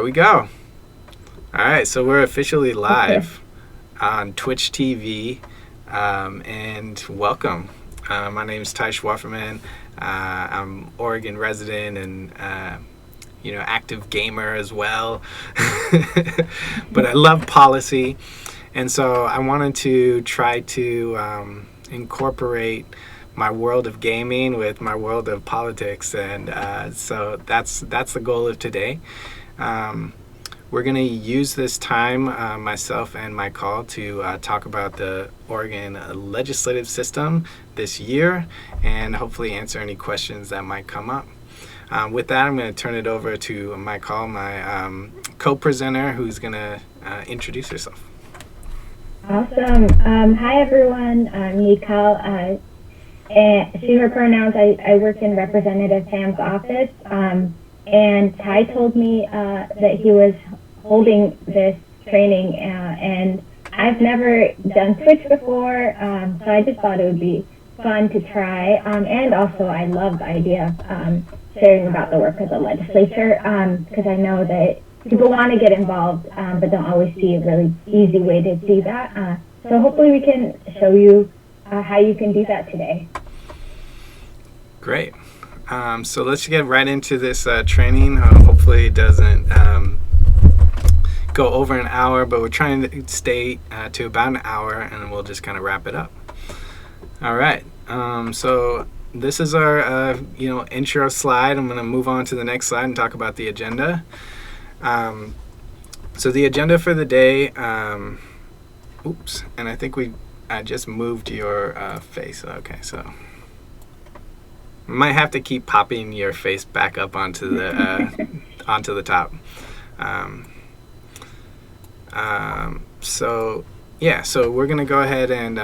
we go. All right, so we're officially live on Twitch TV, and welcome. My name is Schwoeffermann. I'm Oregon resident and active gamer as well. But I love policy, and so I wanted to try to incorporate my world of gaming with my world of politics, and so that's the goal of today. We're going to use this time, myself and Mical, to talk about the Oregon legislative system this year and hopefully answer any questions that might come up. With that, I'm going to turn it over to Mical, my co-presenter, who's going to introduce herself. Awesome. Hi, everyone. I'm Mical. She, her pronouns. I work in Representative Pham's office. And Ty told me that he was holding this training, and I've never done Twitch before, so I just thought it would be fun to try. And also, I love the idea of sharing about the work of the legislature, because I know that people want to get involved, but don't always see a really easy way to do that. So hopefully we can show you how you can do that today. Great. So let's get right into this training. Hopefully it doesn't go over an hour, but we're trying to stay to about an hour, and we'll just kind of wrap it up. All right. So this is our intro slide. I'm going to move on to the next slide and talk about the agenda. So the agenda for the day. Oops. And I think I just moved your face. Okay. So. Might have to keep popping your face back up onto the onto the top. So we're gonna go ahead and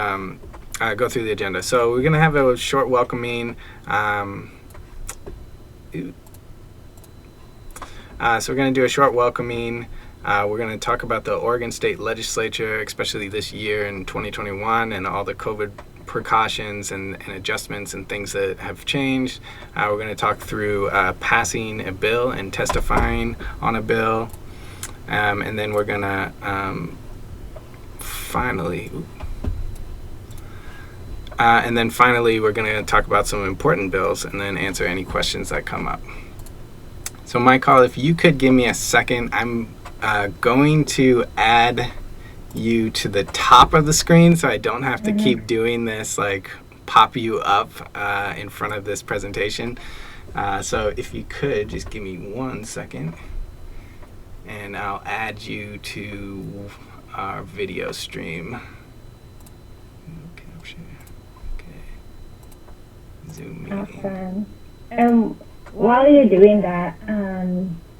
go through the agenda. So we're gonna have a short welcoming. So we're gonna do a short welcoming. We're going to talk about the Oregon State Legislature, especially this year in 2021, and all the COVID precautions and adjustments and things that have changed. We're going to talk through passing a bill and testifying on a bill. And then we're going to finally we're going to talk about some important bills and then answer any questions that come up. So Mical, if you could give me a second, I'm going to add you to the top of the screen so I don't have to keep doing this, like pop you up in front of this presentation. So if you could just give me 1 second and I'll add you to our video stream. Okay. Zoom meeting. Awesome. While you're doing that,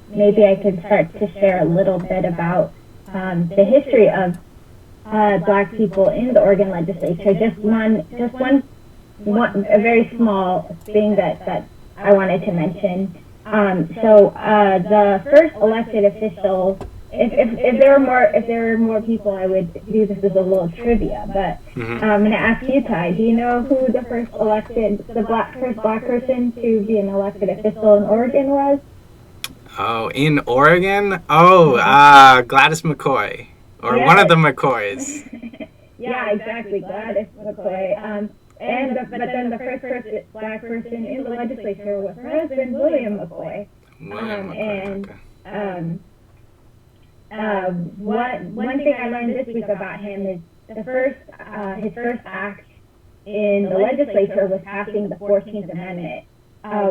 maybe I could start to share a little bit about the history of Black people in the Oregon legislature. Just one, a very small thing that I wanted to mention. So the first elected official, if there were more people, I would do this as a little trivia. But I'm going to ask you, Ty. Do you know who the first black person to be an elected official in Oregon was? Oh, in Oregon? Oh, Gladys McCoy, or one of the McCoys. Yeah, exactly, Gladys McCoy. But then the first black person in the legislature was her husband, William McCoy. One thing I learned this week about him is his first act in the legislature was passing the 14th Amendment,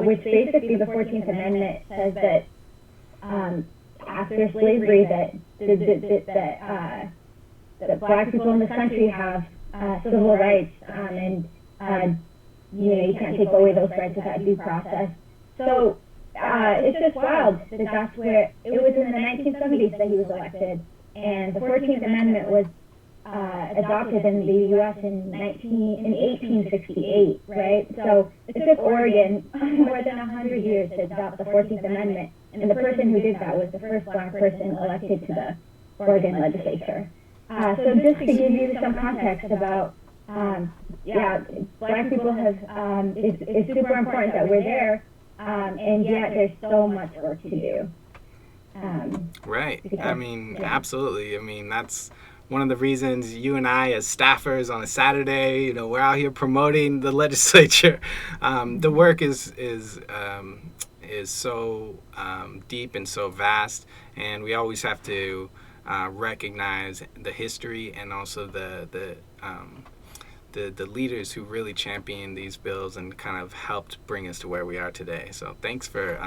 which basically the 14th Amendment says that after slavery that Black people in this country have civil rights, and you can't take away those rights without due process. So it's just wild that that's where it was in the 1970s that he was elected, and the 14th Amendment was adopted in the U.S. in 1868, right? So it took Oregon more than 100 years to adopt the 14th Amendment, and the person who did that was the first Black person elected to the Oregon legislature. So just to give you some context about, Black people have, it's super important that we're there, and yet there's so much work to do. Right. Because, I mean, absolutely. I mean, that's one of the reasons you and I, as staffers on a Saturday, we're out here promoting the legislature. The work is so deep and so vast, and we always have to recognize the history and also the leaders who really championed these bills and kind of helped bring us to where we are today. So thanks for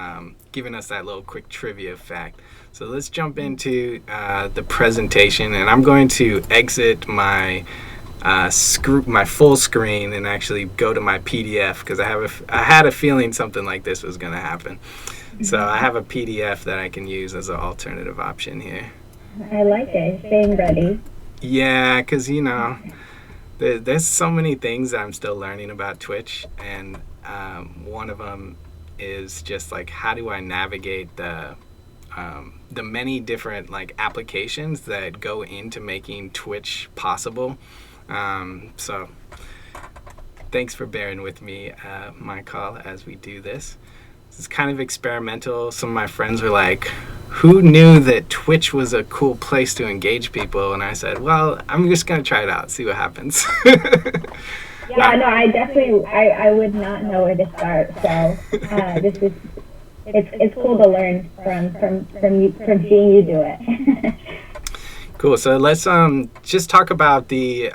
giving us that little quick trivia fact. So let's jump into the presentation, and I'm going to exit my my full screen and actually go to my PDF because I had a feeling something like this was going to happen. So I have a PDF that I can use as an alternative option here. I like it. Staying ready. Yeah, because there's so many things that I'm still learning about Twitch, and one of them is just like, how do I navigate the many different like applications that go into making Twitch possible. So thanks for bearing with me, Mical, as we do this. This is kind of experimental. Some of my friends were like, who knew that Twitch was a cool place to engage people? And I said, well, I'm just going to try it out, see what happens. Yeah, no, I definitely, I would not know where to start. So it's cool to learn from seeing you do it. Cool. So let's just talk about the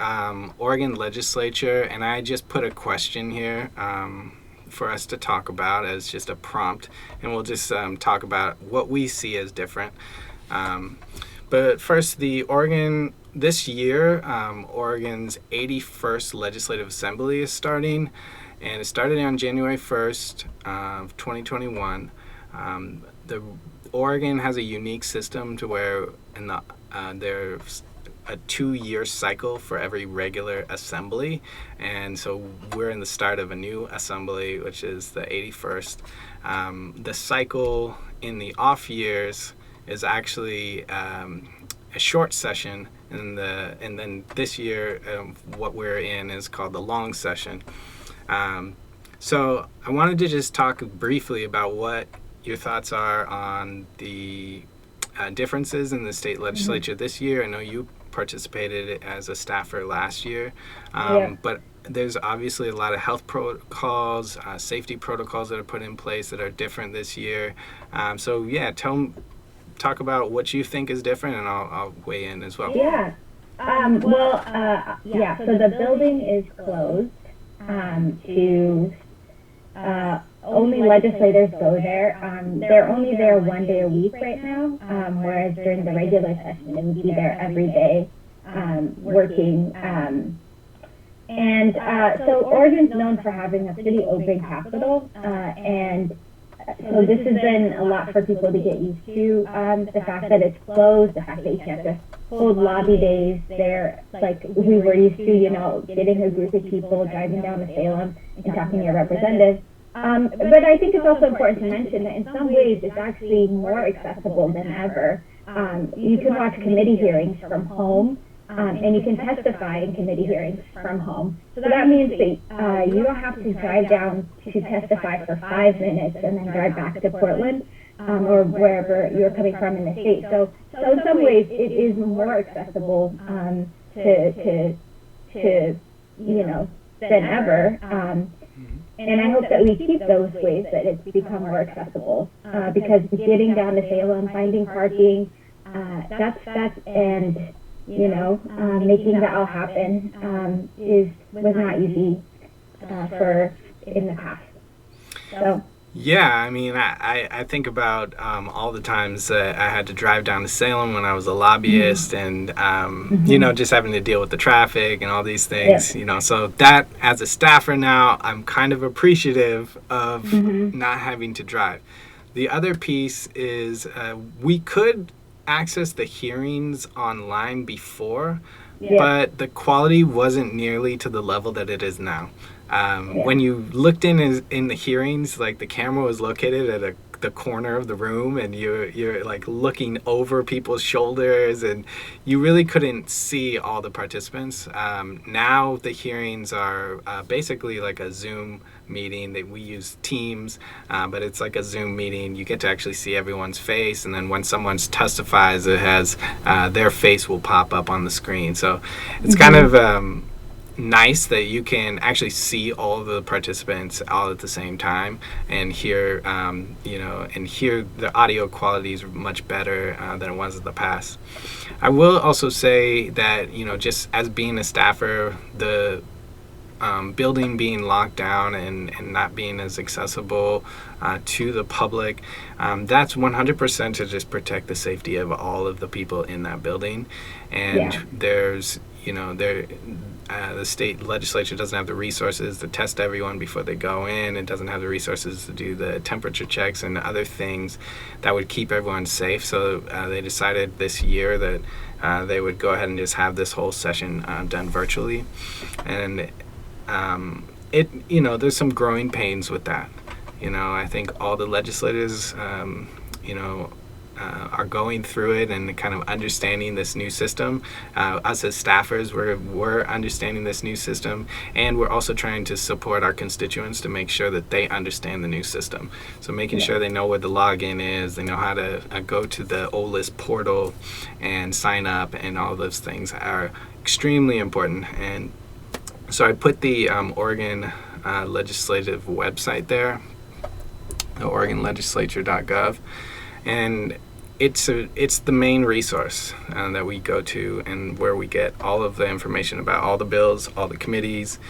Oregon Legislature, and I just put a question here for us to talk about as just a prompt, and we'll just talk about what we see as different. But first, this year, Oregon's 81st Legislative Assembly is starting, and it started on January 1st of 2021. Oregon has a unique system to where there's a 2-year cycle for every regular assembly, and so we're in the start of a new assembly, which is the 81st. The cycle in the off years is actually a short session, and then this year what we're in is called the long session. So I wanted to just talk briefly about what your thoughts are on the differences in the state legislature this year. I know you participated as a staffer last year, but there's obviously a lot of health protocols, safety protocols that are put in place that are different this year. So yeah, talk about what you think is different, and I'll weigh in as well. Yeah. So the building is closed to only legislators go there. They're only there 1 day a week right now, whereas during the regular session they would be there every day working. So Oregon's known for having a pretty open Capitol, and so this has been a lot for people to get used to. The fact that it's closed, the fact that you can't just hold lobby days there, like we were used to, getting a group of people, driving down to Salem and talking to your representatives. But I think it's also important to mention that in some ways it's actually more accessible than ever. You can watch committee hearings from home, and you can testify in committee hearings from home. So that means that you don't have to drive down to testify for 5 minutes and then drive back to Portland or wherever you're coming from in the state. So in some ways it is more accessible than ever. And I hope that we keep those ways that it's become more accessible, because getting down to Salem, finding parking, making that all happen was not easy in the past. So. Yeah, I mean, I think about all the times that I had to drive down to Salem when I was a lobbyist, and just having to deal with the traffic and all these things. So that, as a staffer now, I'm kind of appreciative of not having to drive. The other piece is we could access the hearings online before, but the quality wasn't nearly to the level that it is now. When you looked in the hearings, like the camera was located at a like the corner of the room, and you're like looking over people's shoulders, and you really couldn't see all the participants. Now the hearings are basically like a Zoom meeting. That we use Teams, but it's like a Zoom meeting. You get to actually see everyone's face, and then when someone testifies, it has their face will pop up on the screen. So it's kind of nice that you can actually see all of the participants all at the same time and hear, and hear the audio quality is much better than it was in the past. I will also say that, just as being a staffer, the building being locked down and not being as accessible to the public, that's 100% to just protect the safety of all of the people in that building. And there's, the state legislature doesn't have the resources to test everyone before they go in. It doesn't have the resources to do the temperature checks and other things that would keep everyone safe. So they decided this year that they would go ahead and just have this whole session done virtually. And there's some growing pains with that. I think all the legislators, are going through it and kind of understanding this new system. Us as staffers, we're understanding this new system, and we're also trying to support our constituents to make sure that they understand the new system. So making sure they know where the login is, they know how to go to the OLIS portal and sign up, and all those things are extremely important. And so I put the Oregon legislative website there, the OregonLegislature.gov, and it's the main resource that we go to, and where we get all of the information about all the bills, all the committees,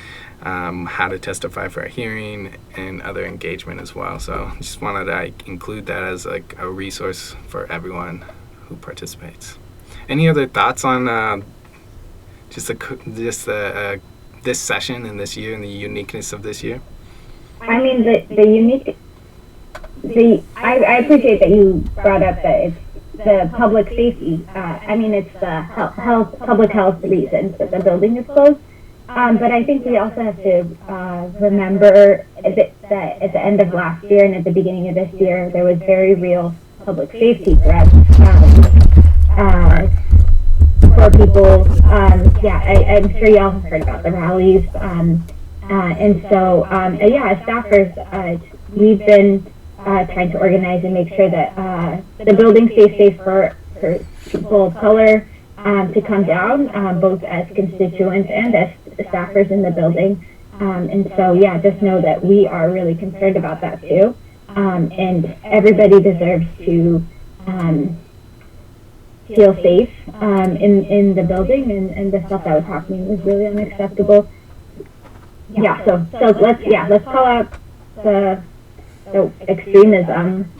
how to testify for a hearing, and other engagement as well. So just wanted to include that as like a resource for everyone who participates. Any other thoughts on this session and this year and the uniqueness of this year? I mean, I appreciate that you brought up that it's the public safety. It's the public health reasons that the building is closed. But I think we also have to remember that at the end of last year and at the beginning of this year, there was very real public safety threats for people. I'm sure y'all have heard about the rallies. As staffers, we've been trying to organize and make sure that the building stays safe for people of color to come down, both as constituents and as staffers in the building. Just know that we are really concerned about that too. And everybody deserves to feel safe in the building, and the stuff that was happening was really unacceptable. Let's call out the extremism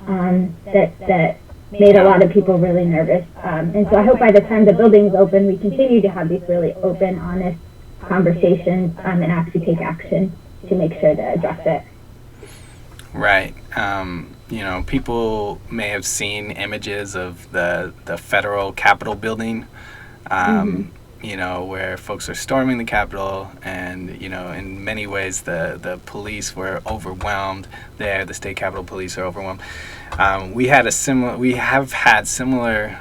that made a lot of people really nervous. And so I hope by the time the building's open, we continue to have these really open, honest conversations and actually take action to make sure to address it. Right. People may have seen images of the federal Capitol building, where folks are storming the Capitol, and, in many ways the police were overwhelmed there. The state Capitol police are overwhelmed. We have had similar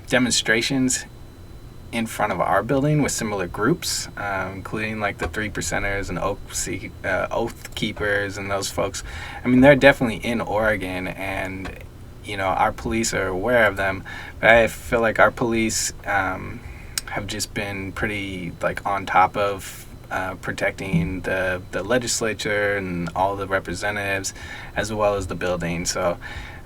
demonstrations in front of our building with similar groups, including like the 3%ers and Oath Keepers and those folks. I mean, they're definitely in Oregon, and our police are aware of them. But I feel like our police have just been pretty on top of protecting the legislature and all the representatives, as well as the building. So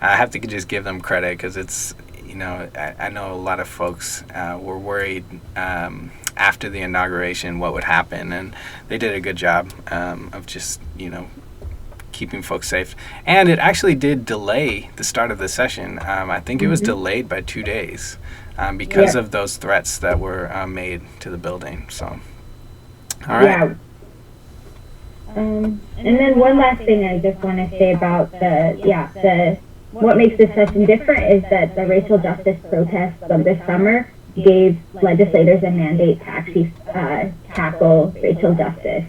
I have to just give them credit, because it's, I know a lot of folks were worried after the inauguration what would happen, and they did a good job of just, keeping folks safe. And it actually did delay the start of the session. I think it was delayed by 2 days because of those threats that were made to the building. So, all right. And then one last thing I just want to say about what makes this session different is that the racial justice protests of this summer gave legislators a mandate to actually tackle racial justice.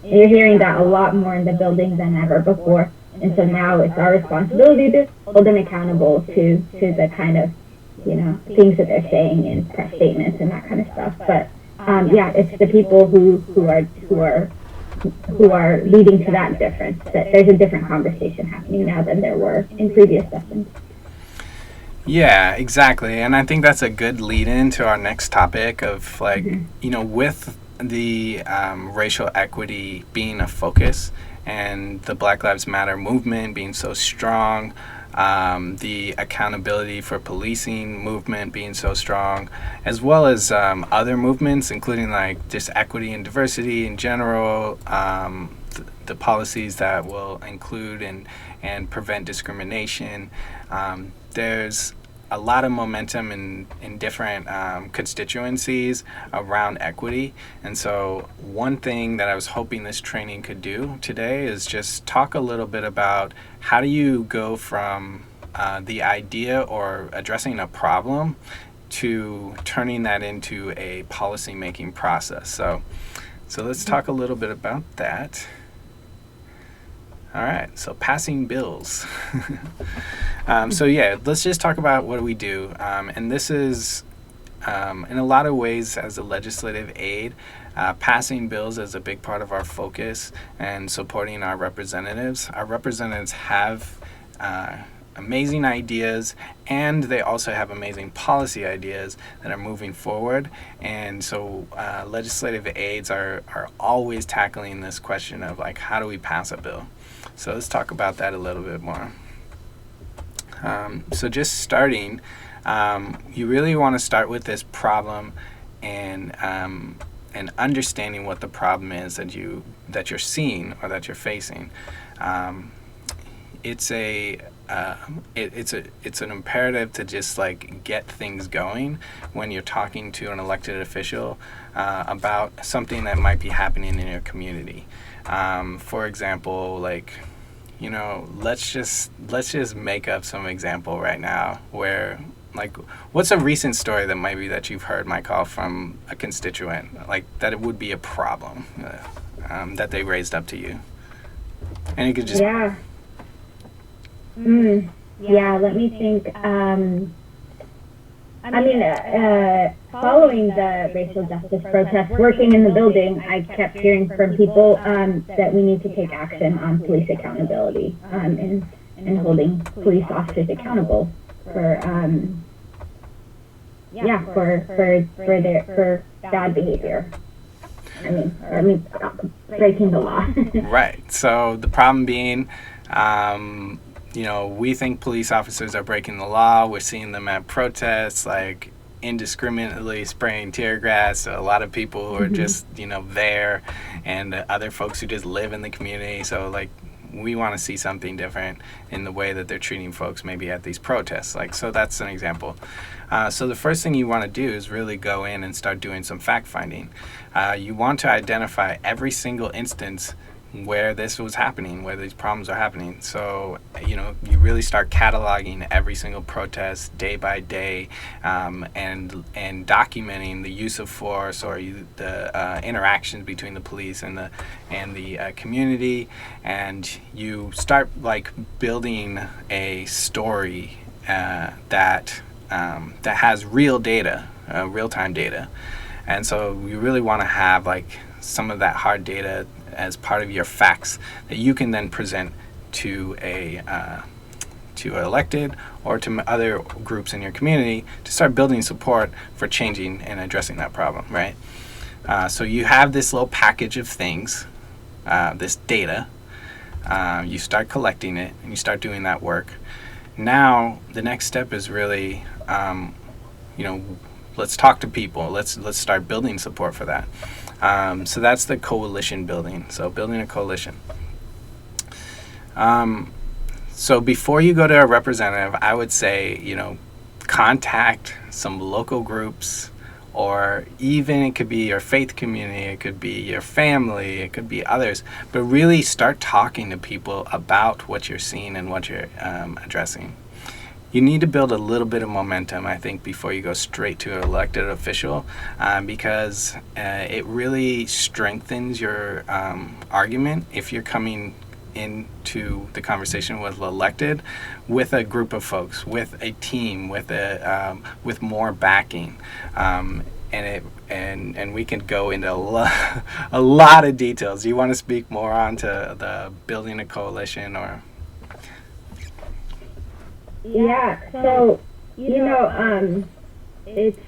You're hearing that a lot more in the building than ever before. And so now it's our responsibility to hold them accountable to the kind of, things that they're saying in press statements and that kind of stuff. But it's the people who are leading to that difference, that there's a different conversation happening now than there were in previous sessions. Yeah, exactly. And I think that's a good lead into our next topic of with the racial equity being a focus and the Black Lives Matter movement being so strong, the accountability for policing movement being so strong, as well as other movements, including like just equity and diversity in general, the policies that will include and prevent discrimination. There's a lot of momentum in different constituencies around equity. And so one thing that I was hoping this training could do today is just talk a little bit about how do you go from the idea or addressing a problem to turning that into a policy-making process. So let's talk a little bit about that. All right, so passing bills. Let's just talk about what do we do. And this is, in a lot of ways, as a legislative aid, passing bills is a big part of our focus and supporting our representatives. Our representatives have amazing ideas, and they also have amazing policy ideas that are moving forward. And so legislative aides are always tackling this question of like, how do we pass a bill? So let's talk about that a little bit more. So just starting, you really want to start with this problem and understanding what the problem is that you're seeing or that you're facing. It's an imperative to just like get things going when you're talking to an elected official about something that might be happening in your community. For example, let's just make up some example right now where, like, what's a recent story that you've heard, Mical, from a constituent, like that it would be a problem that they raised up to you? And you could just... Yeah. Let me think. Following the racial justice protests, working in the building, I kept hearing from people that we need to take action on police accountability and holding police officers accountable for bad behavior. Breaking the law. Right. So the problem being, we think police officers are breaking the law. We're seeing them at protests, like indiscriminately spraying tear gas. So a lot of people who are just, there, and other folks who just live in the community. So like, we want to see something different in the way that they're treating folks maybe at these protests. So that's an example. So the first thing you want to do is really go in and start doing some fact finding. You want to identify every single instance where this was happening, where these problems are happening. So, you really start cataloging every single protest day by day, and documenting the use of force or the interactions between the police and the community, and you start like building a story that has real data, real-time data. And so you really want to have like some of that hard data as part of your facts that you can then present to to elected or to other groups in your community to start building support for changing and addressing that problem, right? So you have this little package of things, this data. You start collecting it and you start doing that work. Now the next step is really, let's talk to people. Let's start building support for that. So that's the coalition building. So building a coalition. So before you go to a representative, I would say, contact some local groups, or even it could be your faith community, it could be your family, it could be others, but really start talking to people about what you're seeing and what you're addressing. You need to build a little bit of momentum, I think, before you go straight to an elected official, because it really strengthens your argument if you're coming into the conversation was elected with a group of folks, with a team, with more backing, and we can go into a lot of details. Do you want to speak more onto the building a coalition or? Yeah. So it's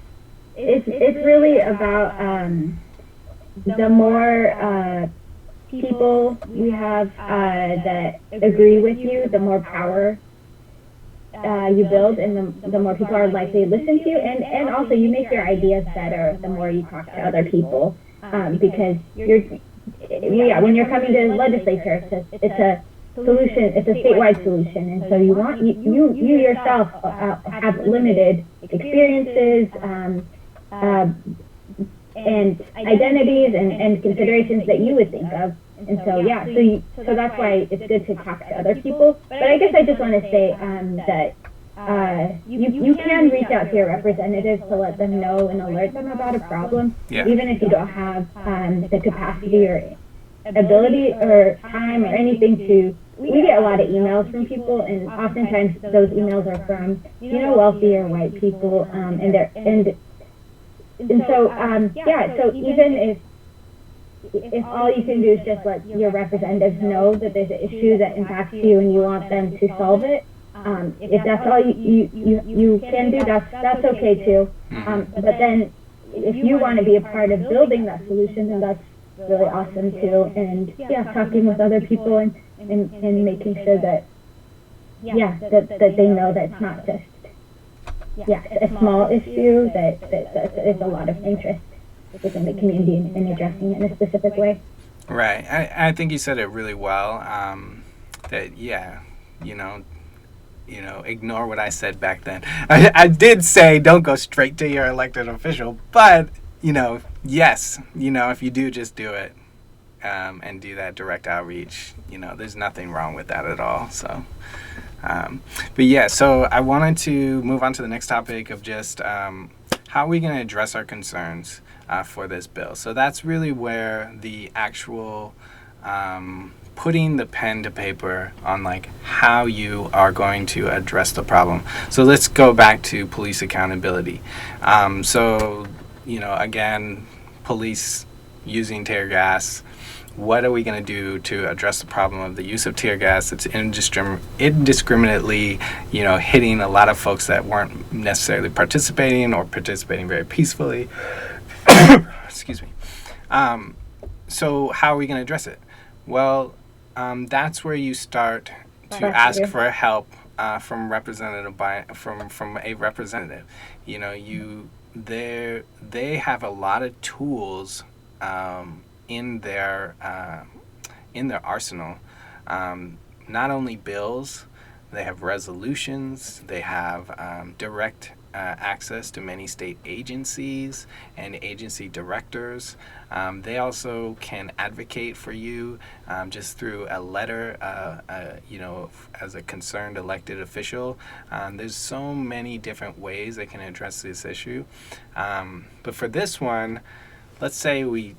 really about the more people we have that agree with you, the more power you build, and the more people are likely to listen to you, and also you make your ideas better the more you talk to other people, because when you're coming to the legislature, it's a solution, it's a statewide solution, and so you yourself have limited experiences and identities and considerations that you would think of. And so, so that's why it's good to talk to other people. But I guess I just want to say that you can reach out to your representatives to let them know and alert them about a problem, even if you don't have the capacity or ability or time or anything to. We get a lot of emails from people, and oftentimes those emails are from wealthier white people, so even if all you can do is just let your representatives know that there's an issue that impacts you and you want them to solve it, if that's all you can do, that's okay too. But then if you want to be a part of building that solution, then that's really awesome too. And talking with other people and making sure that that they know that it's not just a small issue, that there's a lot of interest within the community in addressing it in a specific way. Right. I think you said it really well. That ignore what I said back then. I did say don't go straight to your elected official, but yes, if you do, just do it, and do that direct outreach. There's nothing wrong with that at all. So. So I wanted to move on to the next topic of just how are we going to address our concerns for this bill. So that's really where the actual putting the pen to paper on how you are going to address the problem. So let's go back to police accountability. Again, police using tear gas. What are we going to do to address the problem of the use of tear gas that's indiscriminately, hitting a lot of folks that weren't necessarily participating or participating very peacefully? Excuse me. So how are we going to address it? Well, that's where you start to ask for help from a representative. They have a lot of tools in their arsenal. Not only bills, they have resolutions, they have direct access to many state agencies and agency directors. They also can advocate for you just through a letter, as a concerned elected official. There's so many different ways they can address this issue. But for this one, let's say we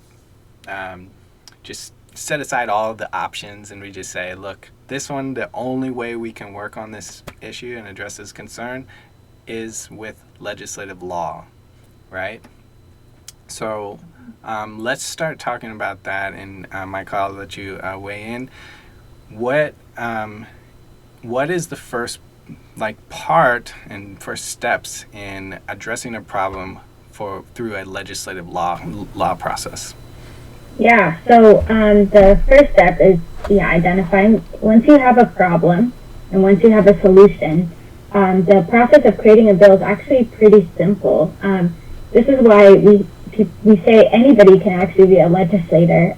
just set aside all of the options and we just say, look, this one, the only way we can work on this issue and address this concern is with legislative law, right? So let's start talking about that, and Mical, I'll let you weigh in. What is the first part and first steps in addressing a problem through a legislative law process? Yeah, so the first step is identifying, once you have a problem and once you have a solution, the process of creating a bill is actually pretty simple. This is why we say anybody can actually be a legislator.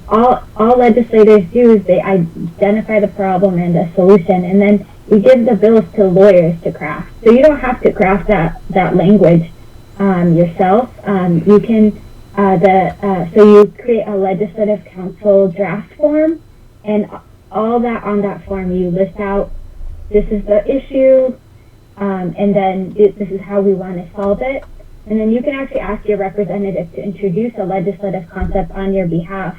All legislators do is they identify the problem and the solution, and then you give the bills to lawyers to craft. So you don't have to craft that language yourself. You can so you create a legislative council draft form, and all that on that form you list out, this is the issue, and then this is how we want to solve it. And then you can actually ask your representative to introduce a legislative concept on your behalf.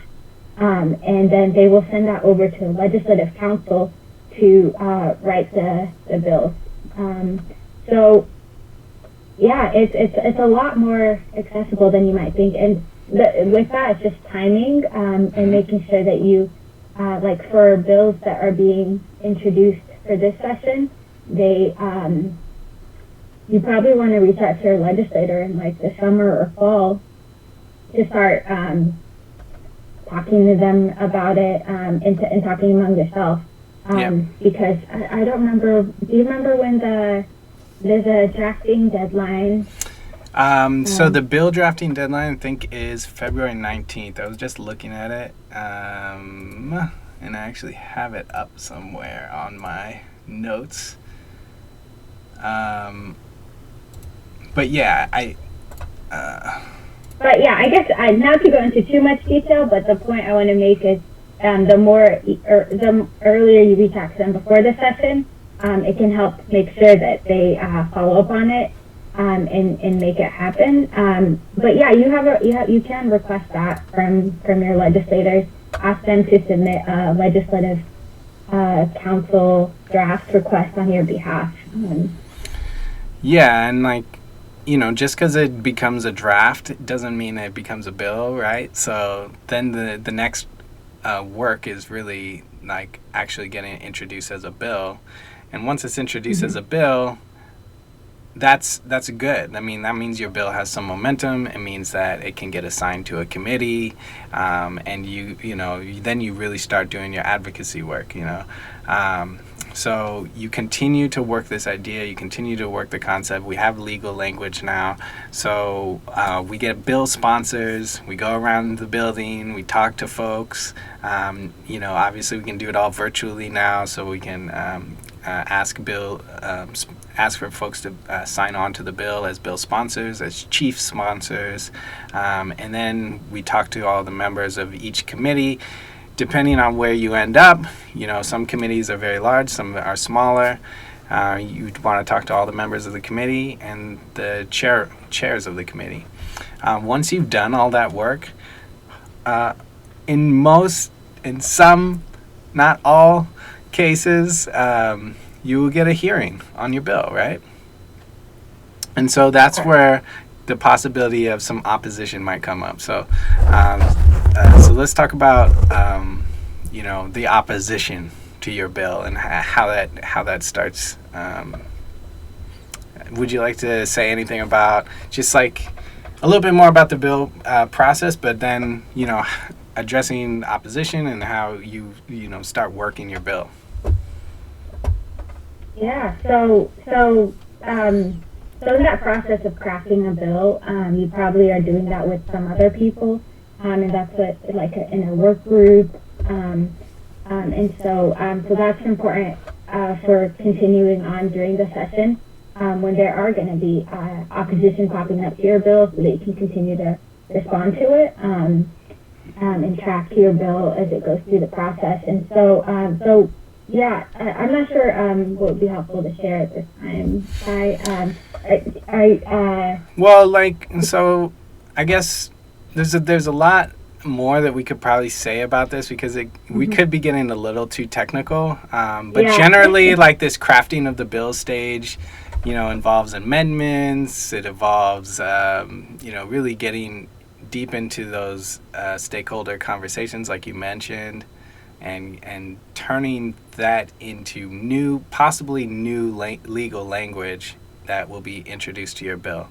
and then they will send that over to the Legislative Council to write the bills. So yeah, it's a lot more accessible than you might think, and with that, it's just timing and making sure that you, like for bills that are being introduced for this session, they you probably want to reach out to your legislator in like the summer or fall to start talking to them about it and talking among yourself. Because I don't remember. Do you remember when there's a drafting deadline? So the bill drafting deadline, I think, is February 19th. I was just looking at it, and I actually have it up somewhere on my notes. But yeah, But yeah, I guess not to go into too much detail, but the point I want to make is the earlier you reach out to them before the session, it can help make sure that they follow up on it and make it happen. But yeah, you can request that from your legislators. Ask them to submit a legislative council draft request on your behalf. Yeah, and like, you know, just because it becomes a draft doesn't mean it becomes a bill, right? So then the next work is really like actually getting it introduced as a bill. And once it's introduced as a bill, that's good. I mean, that means your bill has some momentum. It means that it can get assigned to a committee, and then you really start doing your advocacy work, you know. So you continue to work this idea, you continue to work the concept. We have legal language now. So we get bill sponsors, we go around the building, we talk to folks. Obviously we can do it all virtually now, so we can ask for folks to sign on to the bill as bill sponsors, as chief sponsors. And then we talk to all the members of each committee. Depending on where you end up, you know, some committees are very large, some are smaller. You'd want to talk to all the members of the committee and the chairs of the committee. Once you've done all that work, in some, not all cases, you will get a hearing on your bill, right? And so that's where the possibility of some opposition might come up. So let's talk about the opposition to your bill and how that starts. Would you like to say anything about just like a little bit more about the bill process, but then addressing opposition and how you start working your bill? Yeah. So in that process of crafting a bill, you probably are doing that with some other people, and that's what in a work group, and so that's important for continuing on during the session when there are going to be opposition popping up to your bill, so that you can continue to respond to it and track your bill as it goes through the process. And so. Yeah, I'm not sure what would be helpful to share at this time. So I guess there's a lot more that we could probably say about this, because we could be getting a little too technical. But generally, like this crafting of the bill stage, involves amendments. It involves, really getting deep into those stakeholder conversations, like you mentioned. And turning that into possibly new legal language that will be introduced to your bill.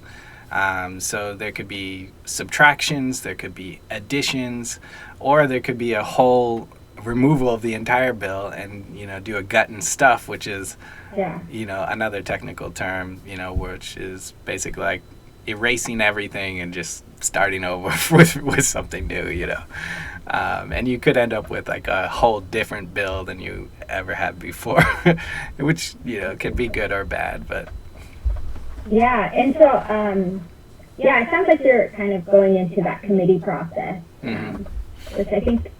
So there could be subtractions, there could be additions, or there could be a whole removal of the entire bill and, do a gut and stuff, which is, another technical term, which is basically like erasing everything and just starting over with something new, and you could end up with like a whole different bill than you ever had before, which can be good or bad. But and so it sounds like you're kind of going into that committee process, which I think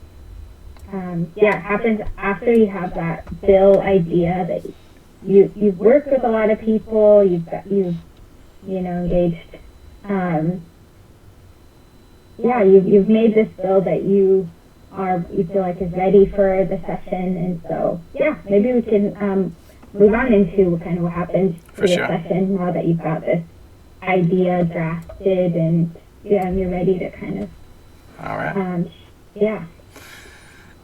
happens after you have that bill idea that you've worked with a lot of people, you've engaged. You've made this bill that you you feel like is ready for the session. And so, yeah, maybe we can move on into kind of what happens for the session now that you've got this idea drafted and you're ready to kind of. All right. Yeah.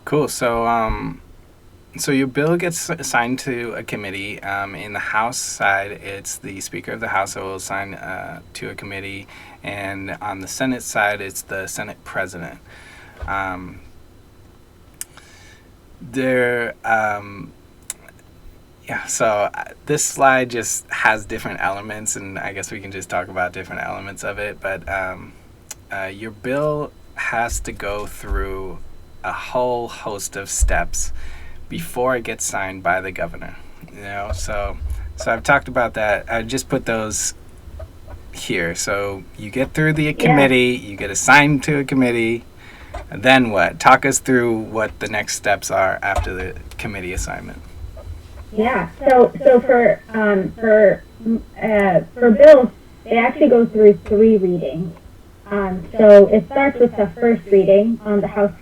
Cool. So your bill gets assigned to a committee. In the House side, it's the Speaker of the House that will assign to a committee, and on the Senate side, it's the Senate President. So this slide just has different elements, and I guess we can just talk about different elements of it. But your bill has to go through a whole host of steps before it gets signed by the governor. So I've talked about that. I just put those here. So you get through the committee, you get assigned to a committee, and then what? Talk us through what the next steps are after the committee assignment. Yeah. So for bills, they actually go through 3 readings. So it starts with the first reading on the House,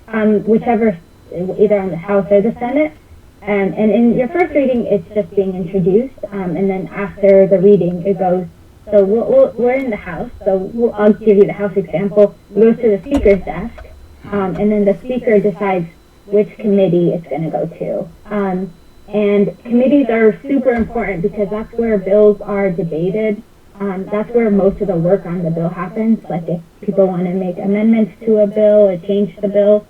whichever, either on the House or the Senate. And in your first reading, it's just being introduced. And then after the reading, it goes. So we're in the House. So I'll give you the House example. It goes to the Speaker's desk, and then the Speaker decides which committee it's going to go to. And committees are super important because that's where bills are debated. That's where most of the work on the bill happens. Like if people want to make amendments to a bill or change the bill,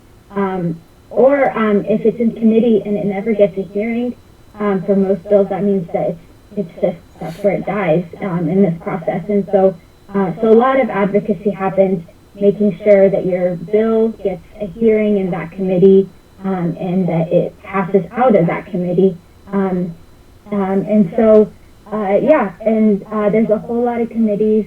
or if it's in committee and it never gets a hearing, for most bills that means that that's where it dies in this process. And so a lot of advocacy happens, making sure that your bill gets a hearing in that committee and that it passes out of that committee. There's a whole lot of committees.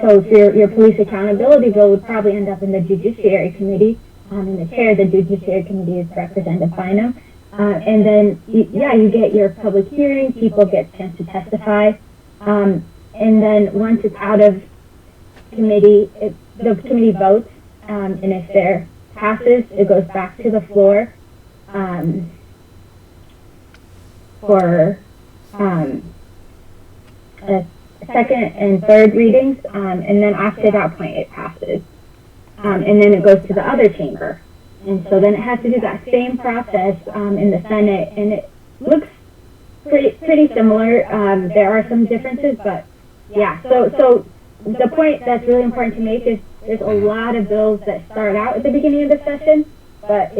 So your police accountability bill would probably end up in the Judiciary Committee. And the chair of the Judiciary Committee is Representative Bynum. And then, you get your public hearing, people get a chance to testify. And then once it's out of committee, the committee votes. And if there passes, it goes back to the floor for second and third readings, and then after that point it passes. And then it goes to the other chamber. And so then it has to do that same process in the Senate, and it looks pretty similar. There are some differences, but yeah. So the point that's really important to make is there's a lot of bills that start out at the beginning of the session, but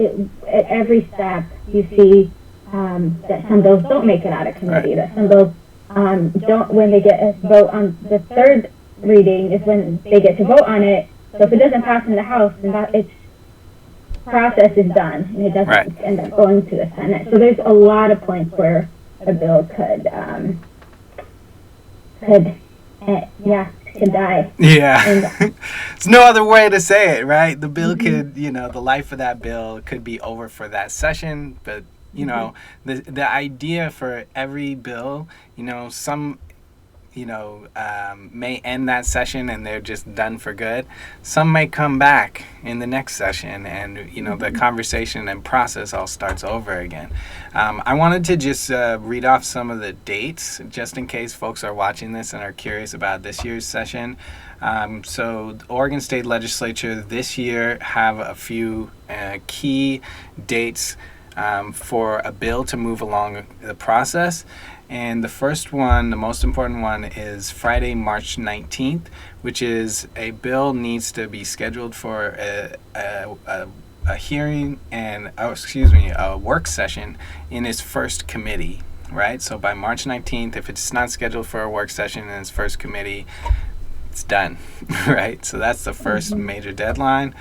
at every step you see that some bills don't make it out of committee, that some bills don't, when they get a vote on the third reading is when they get to vote on it. So if it doesn't pass in the House, then its process is done, and it doesn't end up going to the Senate. So there's a lot of points where a bill could die. Yeah. There's no other way to say it, right? The bill could, the life of that bill could be over for that session, but the idea for every bill, some may end that session and they're just done for good. Some may come back in the next session, and the conversation and process all starts over again. I wanted to just read off some of the dates just in case folks are watching this and are curious about this year's session. So the Oregon State Legislature this year have a few key dates for a bill to move along the process. And the first one, the most important one, is Friday, March 19th, which is a bill needs to be scheduled for a hearing and, a work session in its first committee, right? So by March 19th, if it's not scheduled for a work session in its first committee, it's done, right? So that's the first major deadline.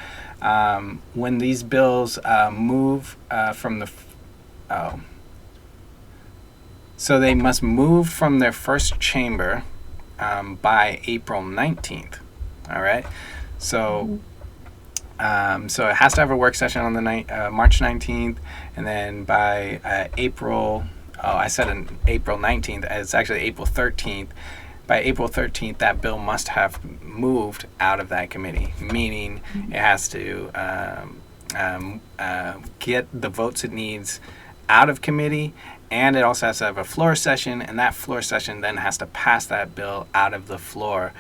When these bills move from the... So they must move from their first chamber by April 19th. All right. So so it has to have a work session on the March 19th, and then by April 19th. It's actually April 13th. by April 13th, that bill must have moved out of that committee, meaning it has to get the votes it needs out of committee, and it also has to have a floor session, and that floor session then has to pass that bill out of the floor,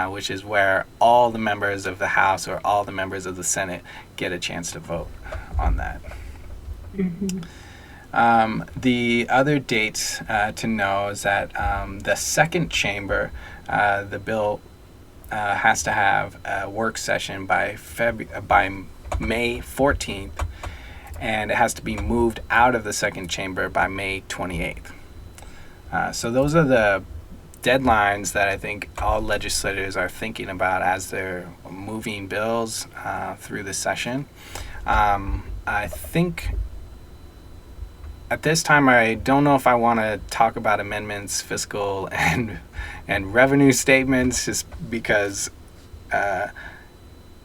which is where all the members of the House or all the members of the Senate get a chance to vote on that. The other dates to know is that the second chamber, the bill has to have a work session by May 14th, and it has to be moved out of the second chamber by May 28th. So those are the deadlines that I think all legislators are thinking about as they're moving bills through the session. I think at this time, I don't know if I want to talk about amendments, fiscal, and revenue statements, just because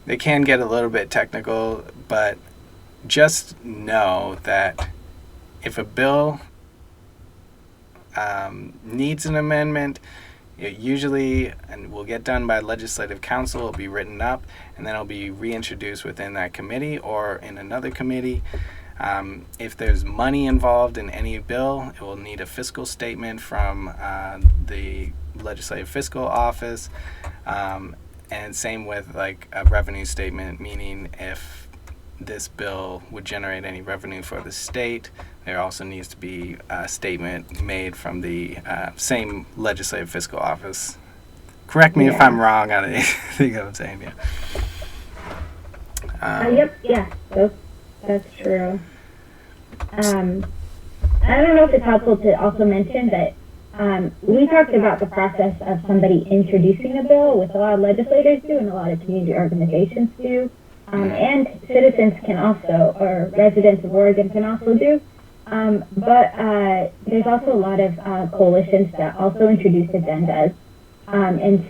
they can get a little bit technical. But just know that if a bill needs an amendment, it usually will get done by legislative council. It'll be written up, and then it'll be reintroduced within that committee or in another committee. If there's money involved in any bill, it will need a fiscal statement from the Legislative Fiscal Office, and same with like a revenue statement, meaning if this bill would generate any revenue for the state, there also needs to be a statement made from the same Legislative Fiscal Office. Correct me if I'm wrong on anything I'm saying. That's true. I don't know if it's helpful to also mention that we talked about the process of somebody introducing a bill, which a lot of legislators do and a lot of community organizations do, and citizens can also, or residents of Oregon can also do. But there's also a lot of coalitions that also introduce agendas. And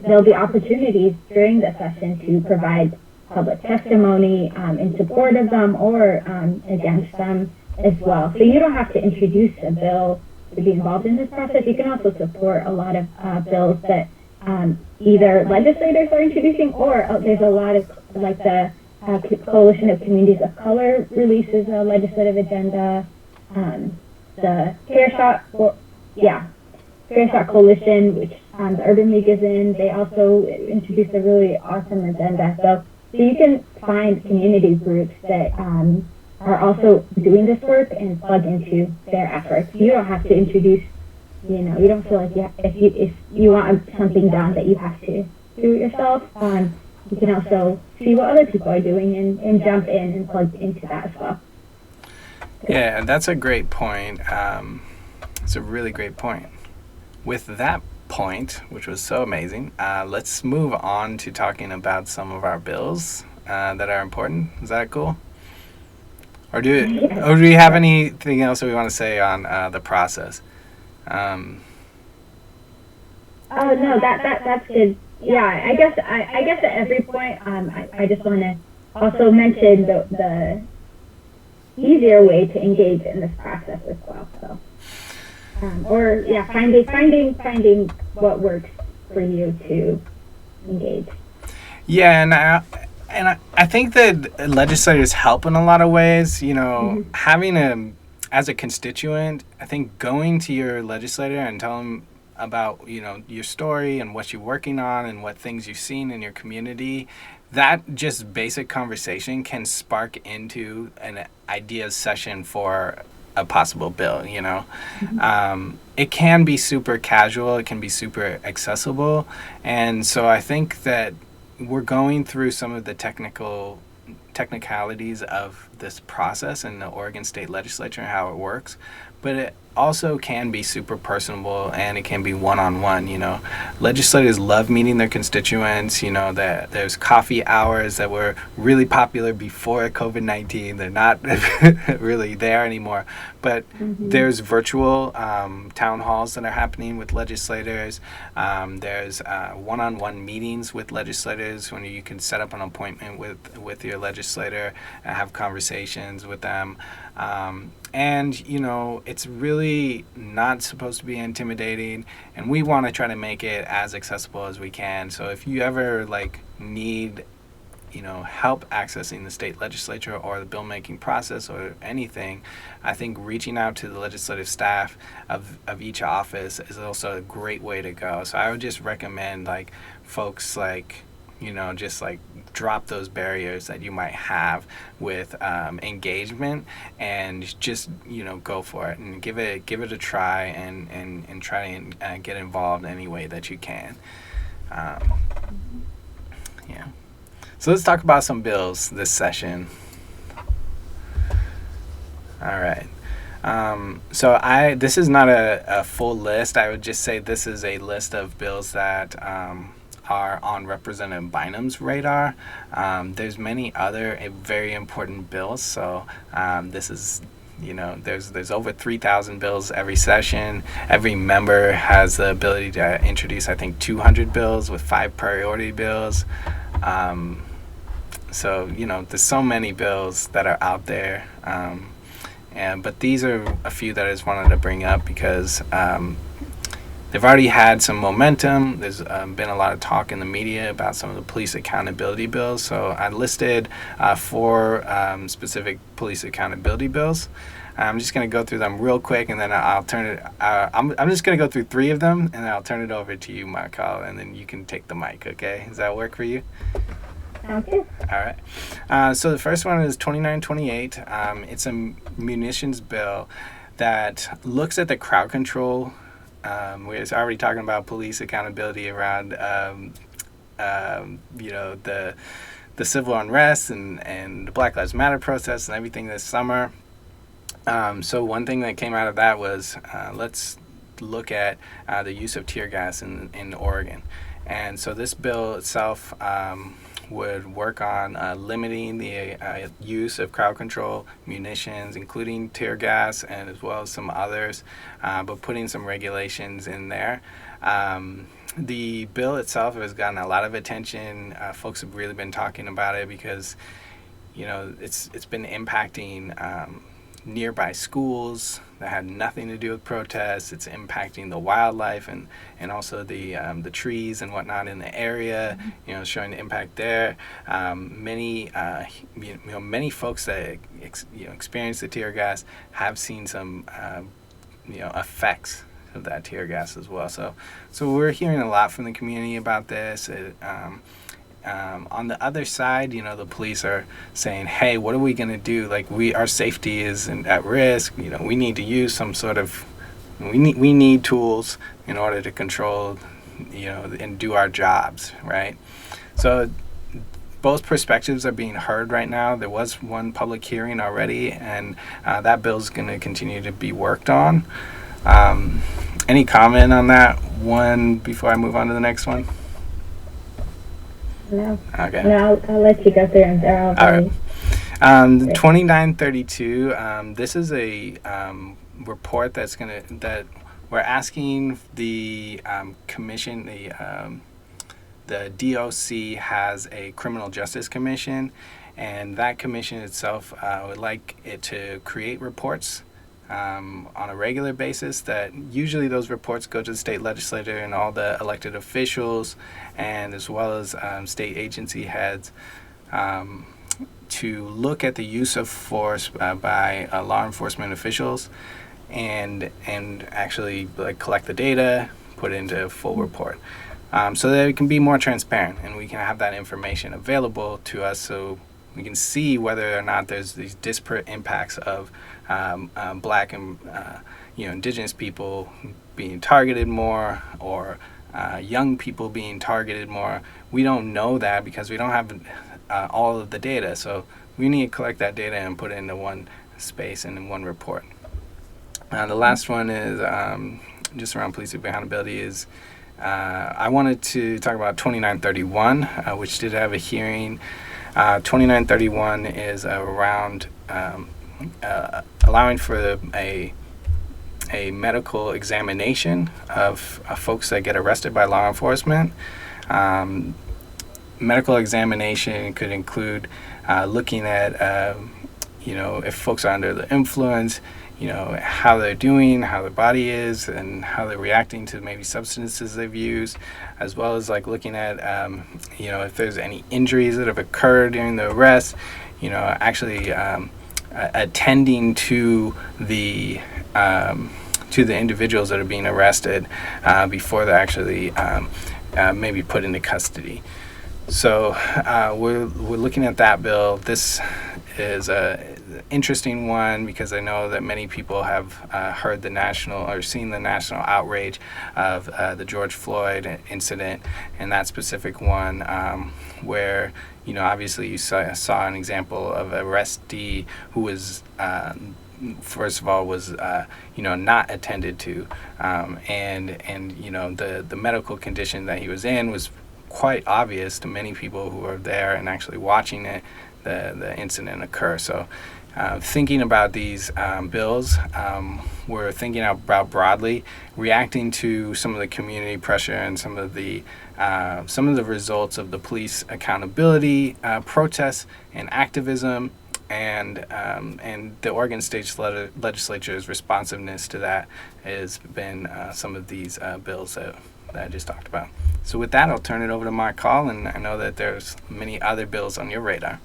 there'll be opportunities during the session to provide public testimony in support of them or against them as well. So you don't have to introduce a bill to be involved in this process. You can also support a lot of bills that either legislators are introducing, or there's a lot of, like the Coalition of Communities of Color releases a legislative agenda. The Fair Shot Coalition, which the Urban League is in, they also introduced a really awesome agenda. So you can find community groups that are also doing this work and plug into their efforts. You don't have to introduce, you don't feel like if you want something done that you have to do it yourself. You can also see what other people are doing and jump in and plug into that as well. Yeah, that's a great point. It's a really great point. With that point, which was so amazing, let's move on to talking about some of our bills that are important. Is that cool? Or do we have anything else that we want to say on the process? Oh no, that's good. Yeah, I guess at every point, I just want to also mention the easier way to engage in this process as well. So. Finding what works for you to engage. Yeah, and I think that legislators help in a lot of ways. Having as a constituent, I think going to your legislator and telling them about your story and what you're working on and what things you've seen in your community, that just basic conversation can spark into an ideas session for a possible bill. It can be super casual, it can be super accessible, and so I think that we're going through some of the technicalities of this process in the Oregon State Legislature and how it works, but it also can be super personable, and it can be one-on-one. Legislators love meeting their constituents. That there's coffee hours that were really popular before COVID-19. They're not really there anymore, but there's virtual town halls that are happening with legislators. There's one-on-one meetings with legislators when you can set up an appointment with your legislator and have conversations with them. And it's really really not supposed to be intimidating, and we want to try to make it as accessible as we can. So if you ever need help accessing the state legislature or the bill making process or anything, I think reaching out to the legislative staff of each office is also a great way to go. So I would just recommend folks just drop those barriers that you might have with engagement, and just go for it and give it a try, and try and get involved any way that you can. Yeah. So let's talk about some bills this session. All right. So this is not a full list. I would just say this is a list of bills that are on Representative Bynum's radar. There's many other very important bills. So this is, there's over 3,000 bills every session. Every member has the ability to introduce, I think, 200 bills with 5 priority bills. So, there's so many bills that are out there. But these are a few that I just wanted to bring up because they've already had some momentum. There's been a lot of talk in the media about some of the police accountability bills. So I listed 4 specific police accountability bills. I'm just going to go through them real quick, and then I'll turn it. I'm just going to go through 3 of them, and then I'll turn it over to you, Mical, and then you can take the mic. Okay? Does that work for you? Okay. All right. So the first one is 2928. It's a munitions bill that looks at the crowd control. We're already talking about police accountability around, the civil unrest and the Black Lives Matter protests and everything this summer. So one thing that came out of that was let's look at the use of tear gas in Oregon. And so this bill itself would work on limiting the use of crowd control munitions, including tear gas and as well as some others, but putting some regulations in there. The bill itself has gotten a lot of attention. Folks have really been talking about it because, it's been impacting nearby schools that had nothing to do with protests. It's impacting the wildlife and also the trees and whatnot in the area, showing the impact there. Many folks that experience the tear gas have seen some effects of that tear gas as well. So we're hearing a lot from the community about this. On the other side, the police are saying, hey, what are we going to do? Our safety is at risk. We need to use some sort of, we need tools in order to control, and do our jobs, right? So both perspectives are being heard right now. There was one public hearing already, and that bill is going to continue to be worked on. Any comment on that one before I move on to the next one? No. Okay. No, I'll let you go through them. They're all very... The 2932, this is a report that we're asking the commission, the DOC has a criminal justice commission, and that commission itself would like it to create reports on a regular basis. That usually those reports go to the state legislature and all the elected officials, and as well as state agency heads, to look at the use of force by law enforcement officials, and actually collect the data, put it into a full report, so that it can be more transparent and we can have that information available to us, so we can see whether or not there's these disparate impacts of Black and Indigenous people being targeted more, or young people being targeted more. We don't know that because we don't have all of the data. So we need to collect that data and put it into one space and in one report. The last one is just around police accountability. Is I wanted to talk about 2931, which did have a hearing. 2931 is around allowing for a medical examination of folks that get arrested by law enforcement. Medical examination could include looking at, if folks are under the influence, how they're doing, how their body is, and how they're reacting to maybe substances they've used, as well as like looking at, if there's any injuries that have occurred during the arrest, actually attending to the individuals that are being arrested before they're actually maybe put into custody. So we're looking at that bill. This is a interesting one because I know that many people have heard the national or seen the national outrage of the George Floyd incident, and that specific one where obviously you saw an example of an arrestee who was first of all was not attended to, and the medical condition that he was in was quite obvious to many people who were there and actually watching the incident occur. So thinking about these bills, we're thinking about broadly reacting to some of the community pressure and some of the results of the police accountability protests and activism, and the Oregon State Legislature's responsiveness to that has been some of these bills that I just talked about. So with that, I'll turn it over to Mical, and I know that there's many other bills on your radar.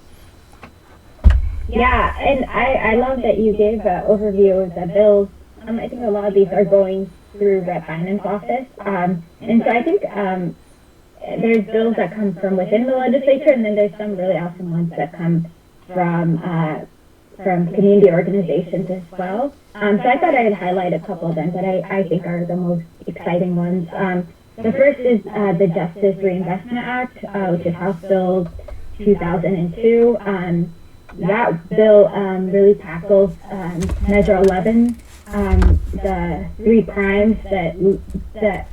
Yeah, and I love that you gave an overview of the bills. I think a lot of these are going through Rep. Bynum's office. And so I think there's bills that come from within the legislature, and then there's some really awesome ones that come from community organizations as well. So I thought I'd highlight a couple of them that I think are the most exciting ones. The first is the Justice Reinvestment Act, which is House Bill 2002. That bill really tackles Measure 11, the three crimes that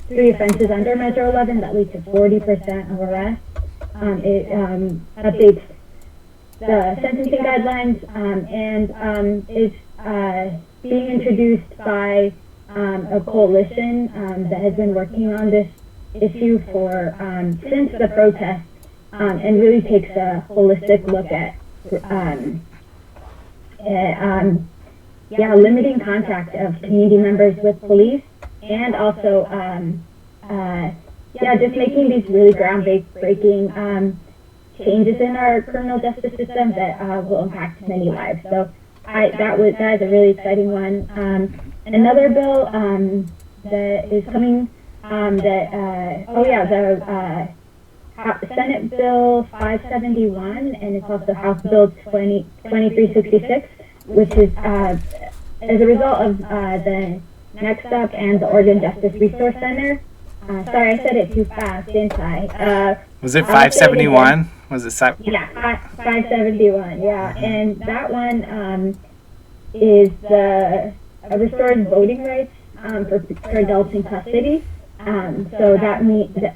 three offenses under Measure 11 that lead to 40% of arrests. It updates the sentencing guidelines and is being introduced by a coalition that has been working on this issue for since the protest, and really takes a holistic look at limiting contact of community members with police, and also just making these really groundbreaking changes in our criminal justice system that will impact many lives. So that is a really exciting one. Another bill that is coming the Senate Bill 571, and it's also House Bill 2366, which is as a result of the Next Up and the Oregon Justice Resource Center. Sorry, I said it too fast, didn't I? Was it 571? Was it 571, yeah. And that one is restores voting rights for adults in custody. So that means that,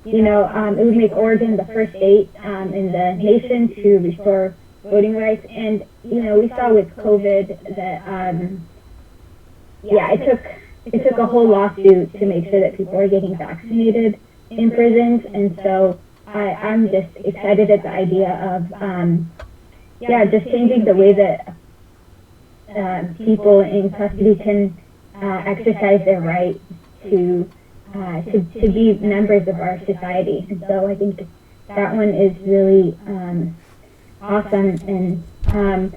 it would make Oregon the first state in the nation to restore voting rights. And, we saw with COVID that, it took a whole lawsuit to make sure that people are getting vaccinated in prisons. And so I'm just excited at the idea of, just changing the way that people in custody can exercise their right to be members of our society. And so I think that one is really awesome. And then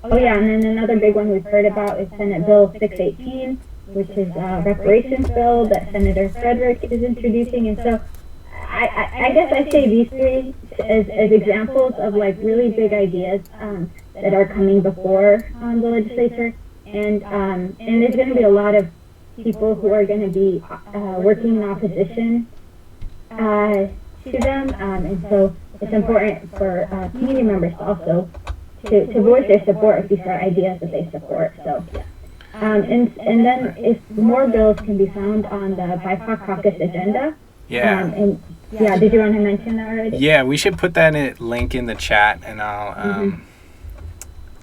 and then another big one we've heard about is Senate Bill 618, which is a reparations bill that Senator Frederick is introducing. And so I guess I say these three as examples of like really big ideas that are coming before the legislature, and there's going to be a lot of people who are going to be working in opposition to them, and so it's important for community members also to voice their support if these are ideas that they support. So, and then if more bills can be found on the BIPOC caucus agenda. Yeah. Did you want to mention that already? Yeah, we should put that link in the chat, and I'll.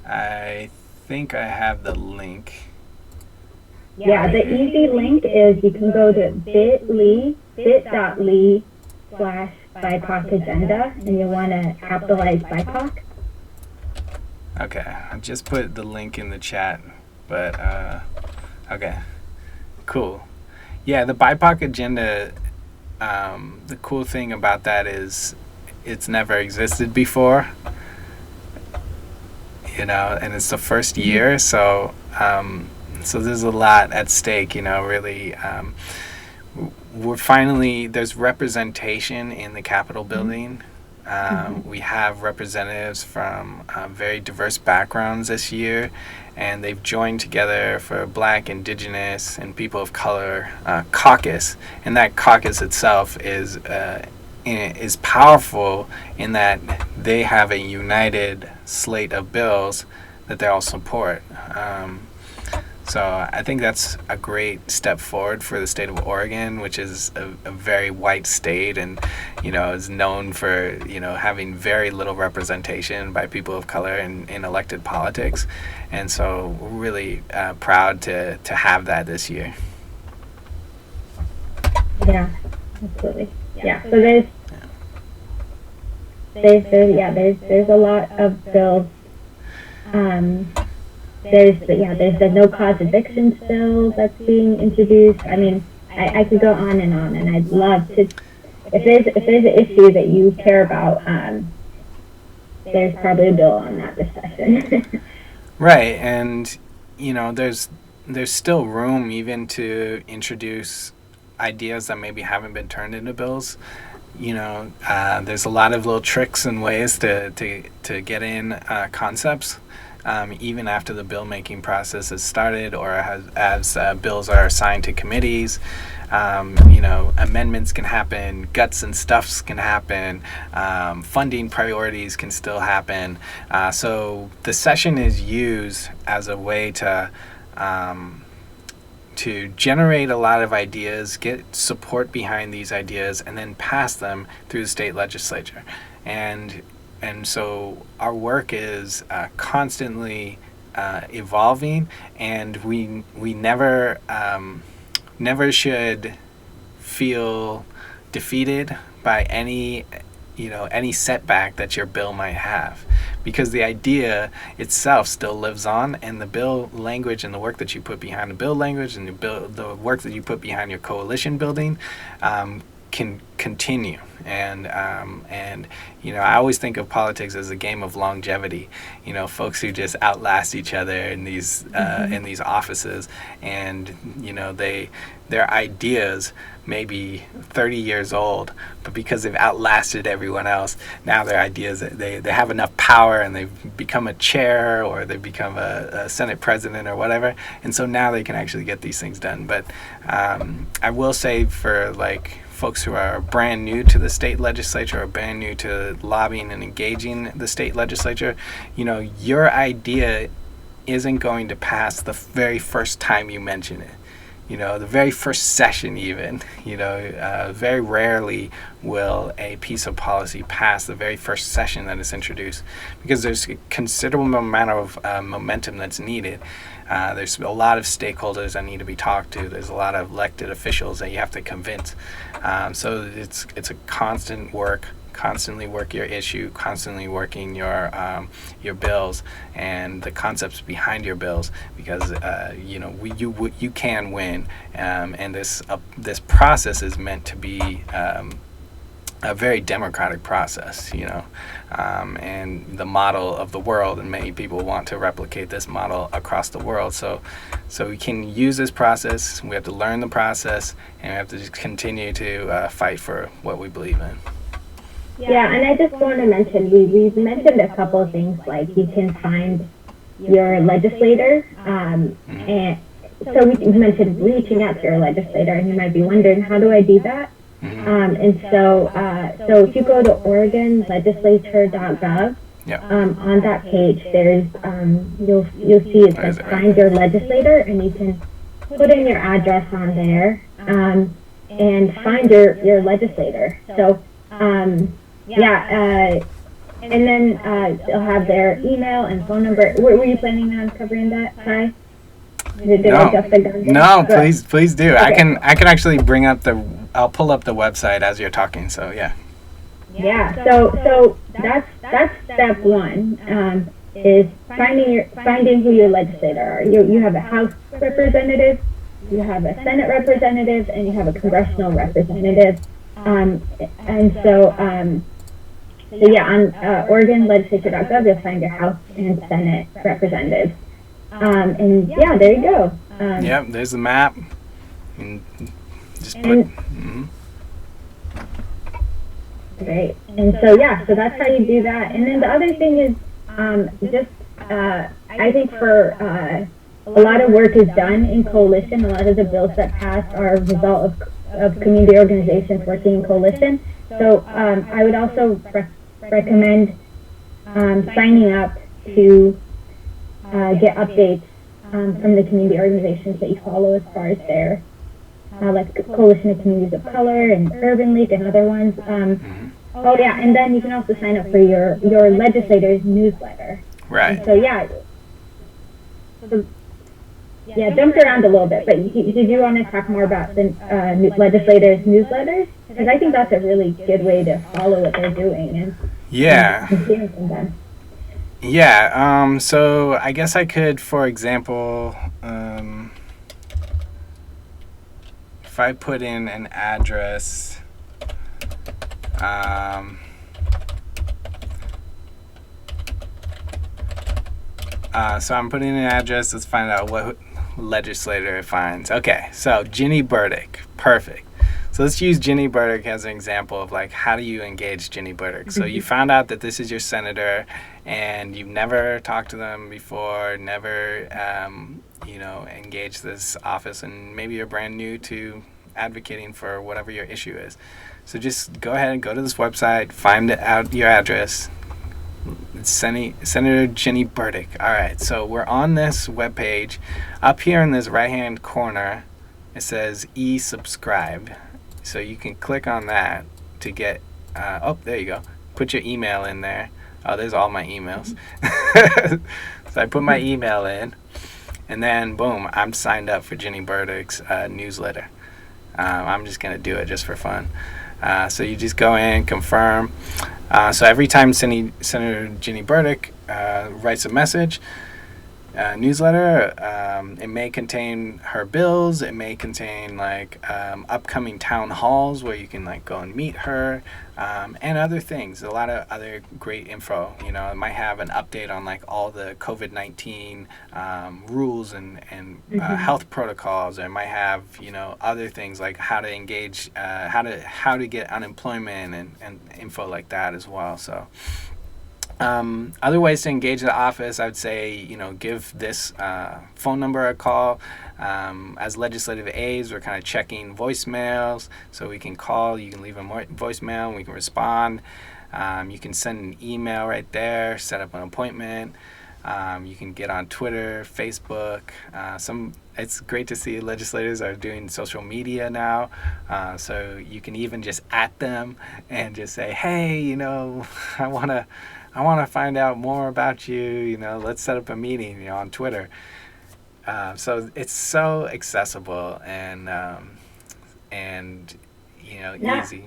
I think I have the link. Yeah, the easy link is you can go to bit.ly/BIPOC agenda, and you want to capitalize BIPOC. Okay, I just put the link in the chat, but okay, cool. Yeah, the BIPOC agenda, the cool thing about that is it's never existed before, and it's the first year, so there's a lot at stake, really. There's representation in the Capitol building. We have representatives from very diverse backgrounds this year, and they've joined together for Black, Indigenous, and people of color caucus. And that caucus itself is powerful in that they have a united slate of bills that they all support. So I think that's a great step forward for the state of Oregon, which is a very white state and, is known for, having very little representation by people of color in elected politics. And so we're really proud to have that this year. Yeah, absolutely. Yeah, so there's a lot of bills. There's the no cause evictions bill that's being introduced. I mean, I could go on, and I'd love to. If there's an issue that you care about, there's probably a bill on that this session. Right, and there's still room even to introduce ideas that maybe haven't been turned into bills. There's a lot of little tricks and ways to get in concepts. Even after the bill making process has started, or as bills are assigned to committees, amendments can happen, guts and stuffs can happen, funding priorities can still happen. So the session is used as a way to generate a lot of ideas, get support behind these ideas, and then pass them through the state legislature. And so our work is constantly evolving, and we never should feel defeated by any setback that your bill might have, because the idea itself still lives on, and the bill language and the work that you put behind the bill language and the work that you put behind your coalition building can continue. And I always think of politics as a game of longevity. Folks who just outlast each other in these offices, and their ideas may be 30 years old, but because they've outlasted everyone else, now their ideas, they have enough power, and they've become a chair, or they've become a Senate president or whatever, and so now they can actually get these things done. But I will say, for folks who are brand new to the state legislature or brand new to lobbying and engaging the state legislature, your idea isn't going to pass the very first time you mention it. The very first session even, very rarely will a piece of policy pass the very first session that is introduced, because there's a considerable amount of momentum that's needed. There's a lot of stakeholders that need to be talked to. There's a lot of elected officials that you have to convince. So it's a constant work. Constantly work your issue, constantly working your bills and the concepts behind your bills, because you can win, and this process is meant to be a very democratic process, and the model of the world, and many people want to replicate this model across the world. So we can use this process. We have to learn the process, and we have to just continue to fight for what we believe in. Yeah, and I just want to mention, we've mentioned a couple of things, like you can find your legislator, and so we mentioned reaching out to your legislator, and you might be wondering, how do I do that? And so if you go to OregonLegislature.gov, on that page, there's you'll see it says find your legislator, and you can put in your address on there, and find your legislator. So and then they'll have their email and phone number. Were you planning on covering that, Ty? No, please do. Okay. I can actually bring up I'll pull up the website as you're talking. So yeah. Yeah. So that's step one. is finding who your legislator are. You have a House representative, you have a Senate representative, and you have a congressional representative. And so yeah, on OregonLegislature.gov, you'll find your House and Senate representatives. And yeah, there you go. Yep, there's the map. And just put. Mm-hmm. Great. And so yeah, so that's how you do that. And then the other thing is I think for a lot of work is done in coalition. A lot of the bills that pass are a result of community organizations working in coalition. So I would also recommend signing up to get updates from the community organizations that you follow as far as their like Coalition of Communities of Color and Urban League and other ones. Oh yeah, and then you can also sign up for your legislator's newsletter. Right. And so yeah, jumped around a little bit, but did you want to talk more about the legislators' newsletters? Because I think that's a really good way to follow what they're doing and hear from them. Yeah. So I guess I could, for example, if I put in an address. So I'm putting in an address. Let's find out what legislator it finds. Okay, so Ginny Burdick. Perfect. So let's use Ginny Burdick as an example of like how do you engage Ginny Burdick. So you found out that this is your senator and you've never talked to them before, never engaged this office, and maybe you're brand new to advocating for whatever your issue is. So just go ahead and go to this website, find out your address. It's Senator Ginny Burdick. All right, so we're on this webpage. Up here in this right-hand corner, it says e-subscribe. So you can click on that to get, there you go. Put your email in there. Oh, there's all my emails. So I put my email in, and then boom, I'm signed up for Ginny Burdick's newsletter. I'm just going to do it just for fun. So you just go in, confirm. So every time Senator Ginny Burdick writes a message, newsletter, it may contain her bills. It may contain like upcoming town halls where you can like go and meet her, and other things. A lot of other great info. You know, it might have an update on like all the COVID-19 rules and health protocols. Or it might have other things like how to engage, how to get unemployment and info like that as well. So. Other ways to engage the office, I would say, give this phone number a call. As legislative aides, we're kind of checking voicemails, so we can call. You can leave a voicemail, and we can respond. You can send an email right there, set up an appointment. You can get on Twitter, Facebook. It's great to see legislators are doing social media now, so you can even just at them and just say, hey, I want to find out more about you, let's set up a meeting, on Twitter. So it's so accessible and easy.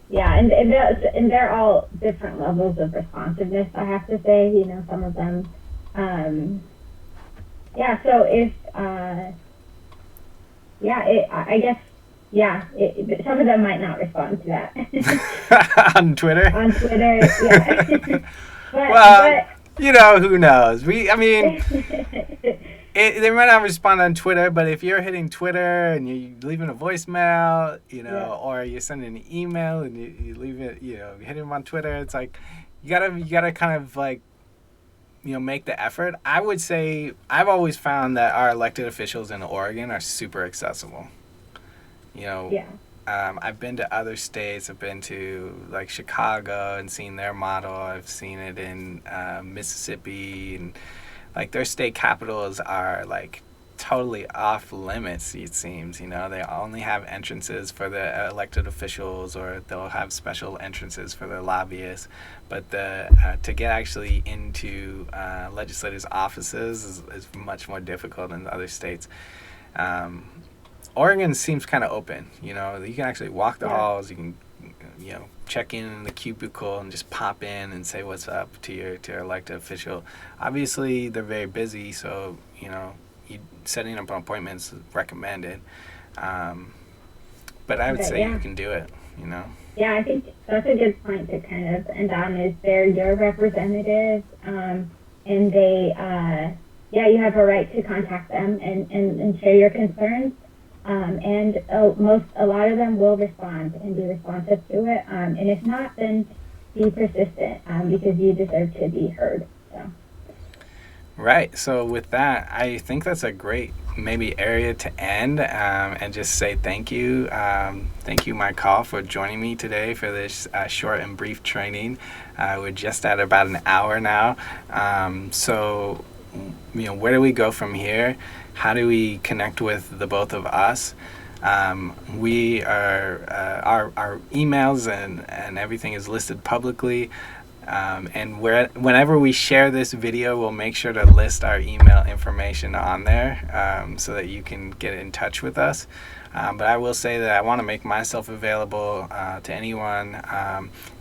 Yeah, and they're all different levels of responsiveness, I have to say, some of them. So if, some of them might not respond to that. On Twitter? On Twitter, yeah. but who knows? They might not respond on Twitter, but if you're hitting Twitter and you're leaving a voicemail, or you're sending an email and you leave it, hit them on Twitter, it's like you gotta kind of like, make the effort. I would say I've always found that our elected officials in Oregon are super accessible. I've been to other states. I've been to like Chicago and seen their model. I've seen it in Mississippi, and like their state capitals are like totally off limits, it seems. They only have entrances for the elected officials, or they'll have special entrances for the lobbyists. But to get actually into legislators' offices is much more difficult in other states. Oregon seems kind of open. You can actually walk the halls. You can, check in the cubicle and just pop in and say what's up to your elected official. Obviously, they're very busy, so setting up appointments is recommended. But I would say you can do it. Yeah, I think that's a good point to kind of end on. Is they're your representatives, and they, you have a right to contact them and share your concerns. And a lot of them will respond and be responsive to it. And if not, then be persistent, because you deserve to be heard. So. Right. So with that, I think that's a great maybe area to end, and just say thank you. Thank you, Mical, for joining me today for this short and brief training. We're just at about an hour now. So, where do we go from here? How do we connect with the both of us? We are our emails and everything is listed publicly. And whenever we share this video, we'll make sure to list our email information on there, so that you can get in touch with us. But I will say that I want to make myself available to anyone,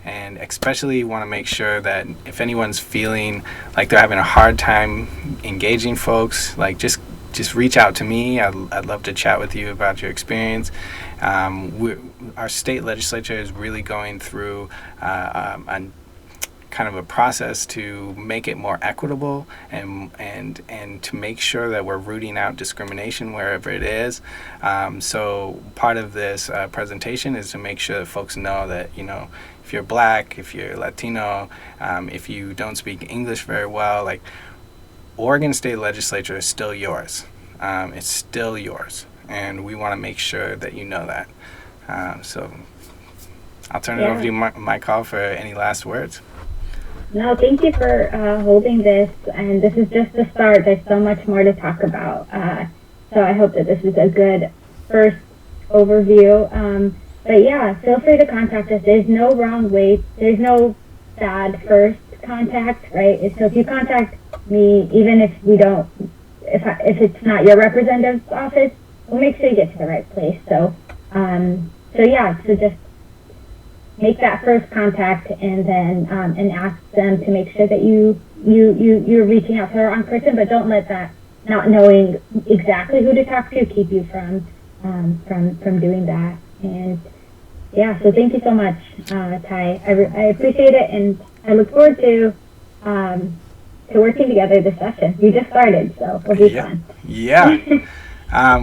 and especially want to make sure that if anyone's feeling like they're having a hard time engaging folks, like just reach out to me. I'd love to chat with you about your experience. Our state legislature is really going through a kind of a process to make it more equitable and to make sure that we're rooting out discrimination wherever it is. So part of this presentation is to make sure that folks know that, if you're Black, if you're Latino, if you don't speak English very well, like Oregon State Legislature is still yours. It's still yours. And we want to make sure that you know that. So I'll turn it over to you, Mical, for any last words. No, thank you for holding this, and this is just the start. There's so much more to talk about, so I hope that this is a good first overview. But yeah, feel free to contact us. There's no wrong way. There's no bad first contact, right? So if you contact me, even if we don't, if it's not your representative's office, we'll make sure you get to the right place. So just make that first contact, and then and ask them to make sure that you're reaching out to the wrong person. But don't let that not knowing exactly who to talk to keep you from doing that. And so thank you so much, Ty. I appreciate it, and I look forward to working together this session. We just started, so it'll be fun. Yeah.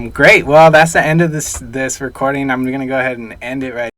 Great. Well, that's the end of this recording. I'm going to go ahead and end it right